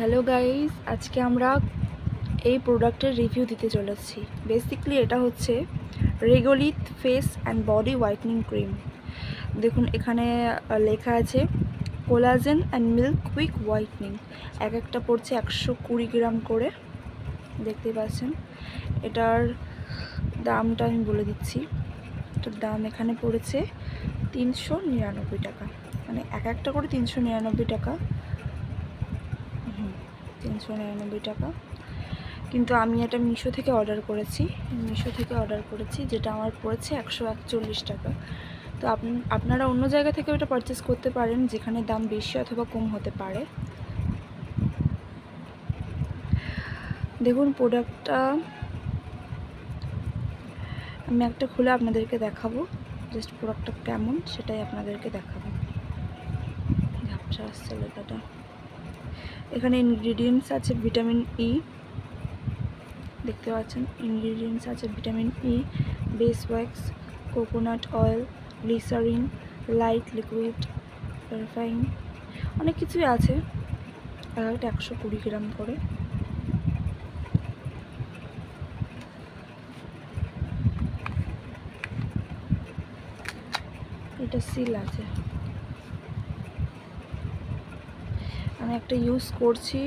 Hello guys, আজকে আমরা এই প্রোডাক্টের রিভিউ দিতে চলেছি। বেসিক্যালি এটা হচ্ছে regolith face and body whitening cream. দেখুন এখানে লেখা আছে collagen and milk quick whitening. একটা পড়ছে 120 গ্রাম করে, দেখতে পাচ্ছেন। এটার দামটা আমি বলে দিচ্ছি। এটার দাম এখানে পড়েছে 399 টাকা, মানে একটা করে 399 টাকা। 399 টাকা। কিন্তু আমি এটা মিশো থেকে অর্ডার করেছি, যেটা আমার পড়েছে 141 টাকা। তো আপনারা অন্য জায়গা থেকে ওটা পারচেস করতে পারেন, যেখানে দাম বেশি অথবা কম হতে পারে। দেখুন প্রোডাক্টটা আমি একটা খুলে আপনাদেরকে দেখাবো, জাস্ট প্রোডাক্টটা কেমন সেটাই আপনাদেরকে দেখাবো। ঝাপসা আসছে লেখাটা। এখানে ইনগ্রিডিয়েন্টস আছে ভিটামিন ই, দেখতে পাচ্ছেন। ইনগ্রিডিয়েন্টস আছে vitamin E, base wax, coconut oil, glycerin, light liquid, refine, অনেক কিছুই আছে। এটা 120 গ্রাম করে। এটা সিল আছে। আমি একটা ইউজ করছি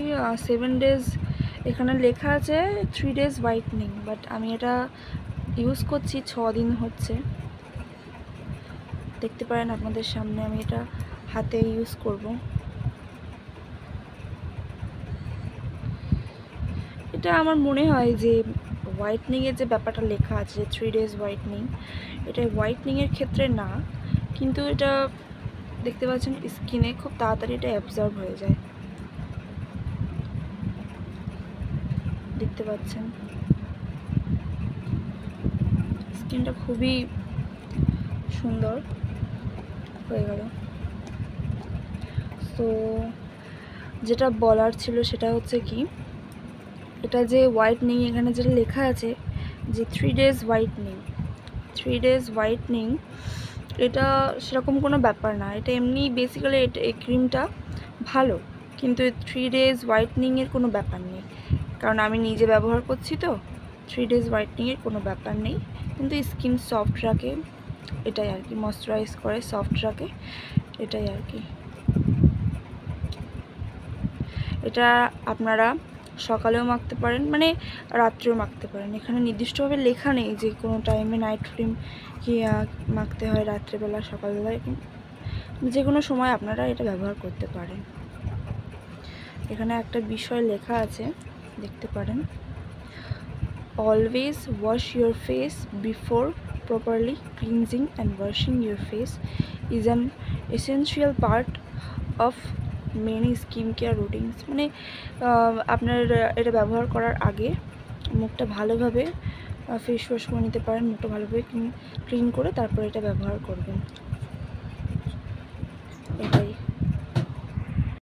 7 ডেজ। এখানে লেখা আছে 3 ডেজ হোয়াইটনিং, বাট আমি এটা ইউজ করছি 6 দিন হচ্ছে। দেখতে পারেন আপনাদের সামনে আমি এটা হাতে ইউজ করব। এটা আমার মনে হয় যে হোয়াইটনিংয়ের যে ব্যাপারটা লেখা আছে যে 3 ডেজ হোয়াইটনিং, এটা হোয়াইটনিংয়ের ক্ষেত্রে না, কিন্তু এটা দেখতে পাচ্ছেন স্কিনে খুব তাড়াতাড়ি এটা অ্যাবজর্ব হয়ে যায়। দেখতে পাচ্ছেন স্কিনটা খুবই সুন্দর হয়ে গেল। তো যেটা বলার ছিল সেটা হচ্ছে কি, এটা যে হোয়াইটনিং এখানে যেটা লেখা আছে যে 3 ডেজ হোয়াইটনিং, এটা সেরকম কোনো ব্যাপার না। এটা এমনি বেসিক্যালি এই ক্রিমটা ভালো, কিন্তু 3 ডেজ হোয়াইটনিংয়ের কোনো ব্যাপার নেই, কারণ আমি নিজে ব্যবহার করছি। তো 3 ডেজ হোয়াইটনিংয়ের কোনো ব্যাপার নেই, কিন্তু স্কিন সফট রাখে, এটাই আর কি। ময়শ্চারাইজ করে, সফট রাখে, এটাই আর কি। এটা আপনারা সকালেও মাখতে পারেন, মানে রাত্রেও মাখতে পারেন। এখানে নির্দিষ্টভাবে লেখা নেই যে কোনো টাইমে নাইট ক্রিম কি মাখতে হয়, রাত্রেবেলা, সকালবেলায়, যে কোনো সময় আপনারা এটা ব্যবহার করতে পারেন। এখানে একটা বিষয় লেখা আছে, দেখতে পারেন। Always wash your face before properly cleansing and washing your face is an essential part of many skin care routines. মানে আপনার এটা ব্যবহার করার আগে মুখটা ভালোভাবে ফেস ওয়াশ করে নিতে পারেন, মুখটা ভালোভাবে ক্লিন করে তারপর এটা ব্যবহার করবেন।